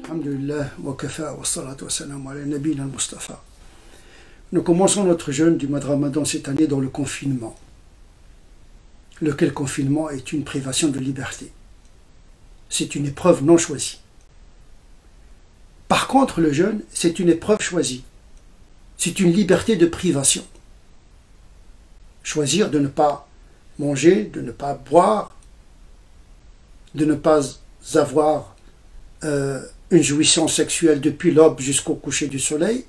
Alhamdulillah, wa kafa, wa salatu wa salam ala nabiyina al-Mustafa. Nous commençons notre jeûne du mois de Ramadan cette année dans le confinement. Lequel confinement est une privation de liberté. C'est une épreuve non choisie. Par contre, le jeûne, c'est une épreuve choisie. C'est une liberté de privation. Choisir de ne pas manger, de ne pas boire, de ne pas avoir une jouissance sexuelle depuis l'aube jusqu'au coucher du soleil,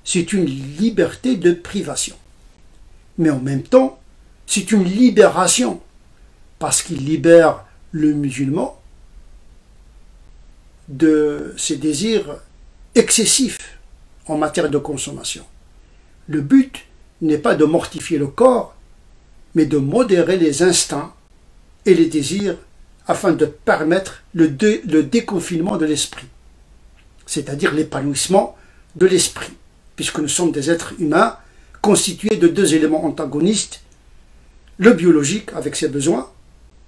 c'est une liberté de privation. Mais en même temps, c'est une libération, parce qu'il libère le musulman de ses désirs excessifs en matière de consommation. Le but n'est pas de mortifier le corps, mais de modérer les instincts et les désirs afin de permettre le déconfinement de l'esprit, c'est-à-dire l'épanouissement de l'esprit, puisque nous sommes des êtres humains constitués de deux éléments antagonistes, le biologique avec ses besoins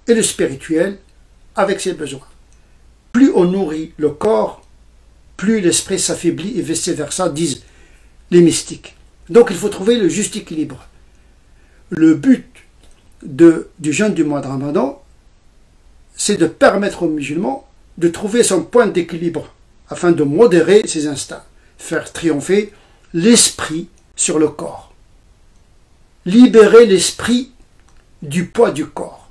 et le spirituel avec ses besoins. Plus on nourrit le corps, plus l'esprit s'affaiblit et vice-versa, disent les mystiques. Donc il faut trouver le juste équilibre. Le but du jeûne du mois de Ramadan, c'est de permettre aux musulmans de trouver son point d'équilibre afin de modérer ses instincts, faire triompher l'esprit sur le corps, libérer l'esprit du poids du corps.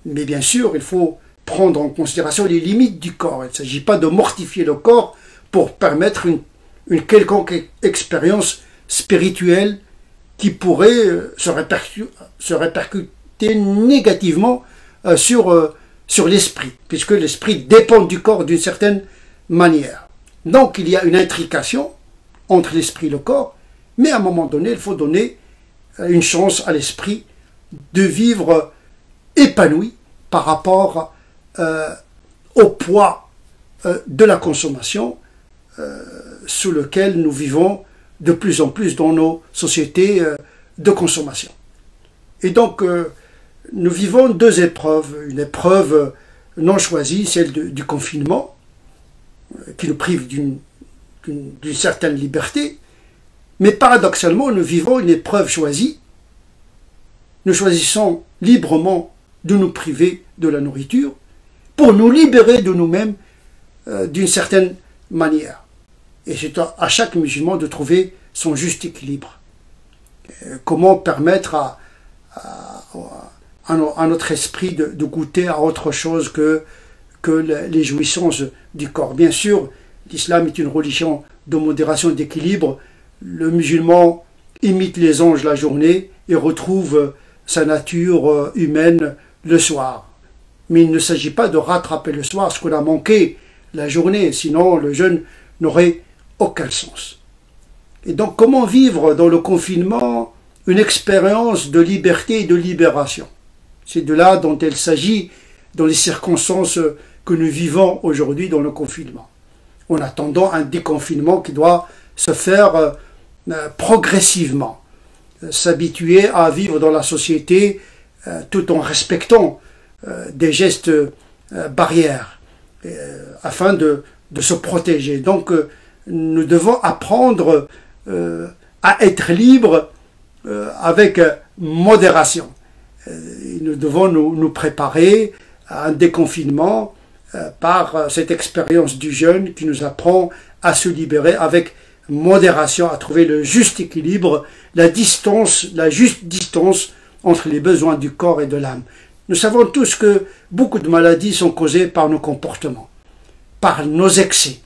Mais bien sûr, il faut prendre en considération les limites du corps. Il ne s'agit pas de mortifier le corps pour permettre une quelconque expérience spirituelle qui pourrait se répercuter négativement sur l'esprit, puisque l'esprit dépend du corps d'une certaine manière. Donc il y a une intrication entre l'esprit et le corps, mais à un moment donné, il faut donner une chance à l'esprit de vivre épanoui par rapport au poids de la consommation sous lequel nous vivons de plus en plus dans nos sociétés de consommation. Et donc, nous vivons deux épreuves. Une épreuve non choisie, celle du confinement, qui nous prive d'une certaine liberté, mais paradoxalement, nous vivons une épreuve choisie. Nous choisissons librement de nous priver de la nourriture pour nous libérer de nous-mêmes d'une certaine manière. Et c'est à chaque musulman de trouver son juste équilibre. Comment permettre à notre esprit de goûter à autre chose que les jouissances du corps. Bien sûr, l'islam est une religion de modération et d'équilibre. Le musulman imite les anges la journée et retrouve sa nature humaine le soir. Mais il ne s'agit pas de rattraper le soir ce qu'on a manqué la journée, sinon le jeûne n'aurait aucun sens. Et donc, comment vivre dans le confinement une expérience de liberté et de libération? C'est de là dont il s'agit dans les circonstances que nous vivons aujourd'hui dans le confinement. En attendant un déconfinement qui doit se faire progressivement, s'habituer à vivre dans la société tout en respectant des gestes barrières afin de se protéger. Donc, nous devons apprendre à être libres avec modération. Nous devons nous préparer à un déconfinement par cette expérience du jeûne qui nous apprend à se libérer avec modération, à trouver le juste équilibre, la juste distance entre les besoins du corps et de l'âme. Nous savons tous que beaucoup de maladies sont causées par nos comportements, par nos excès.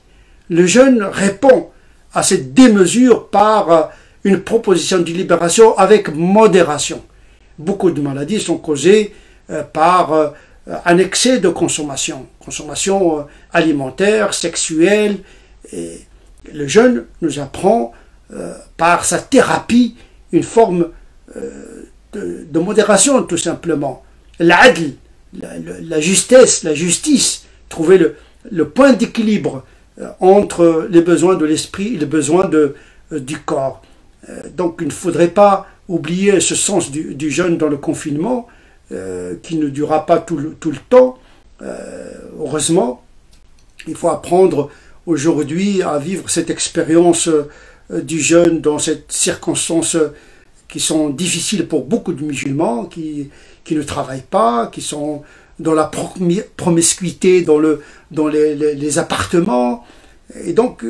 Le jeûne répond à cette démesure par une proposition de libération avec modération. Beaucoup de maladies sont causées par un excès de consommation alimentaire, sexuelle. Et le jeûne nous apprend par sa thérapie une forme de modération tout simplement. L'adl, la justesse, la justice, trouver le point d'équilibre entre les besoins de l'esprit et les besoins du corps. Donc il ne faudrait pas oublier ce sens du jeûne dans le confinement qui ne durera pas tout le temps, heureusement, Il faut apprendre aujourd'hui à vivre cette expérience du jeûne dans ces circonstances qui sont difficiles pour beaucoup de musulmans, qui ne travaillent pas, qui sont dans la promiscuité, dans les appartements. Et donc,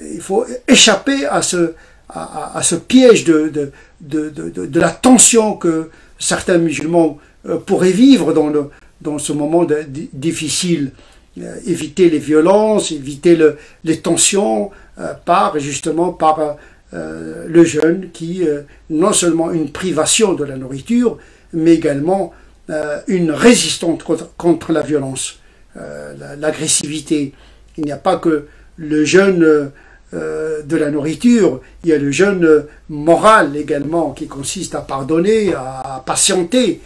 il faut échapper à ce piège de la tension que certains musulmans pourraient vivre dans ce moment difficile. Éviter les violences, éviter les tensions par le jeûne qui non seulement une privation de la nourriture, mais également une résistance contre la violence, l'agressivité. Il n'y a pas que le jeûne de la nourriture, il y a le jeûne moral également qui consiste à pardonner, à patienter.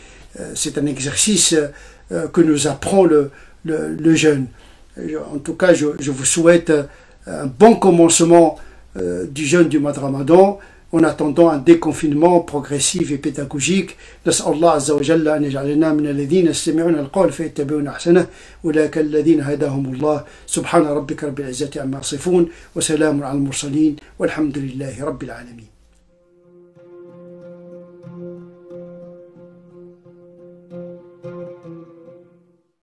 C'est un exercice que nous apprend le jeûne. En tout cas, je vous souhaite un bon commencement du jeûne du mois de Ramadan, en attendant un déconfinement progressif et pédagogique. نسأل الله عز وجل أن يجعلنا من الذين يستمعون القول فيتبعون أحسنه أولئك الذين هداهم الله سبحان ربك رب العزة عما يصفون وسلام على المرسلين والحمد لله رب العالمين.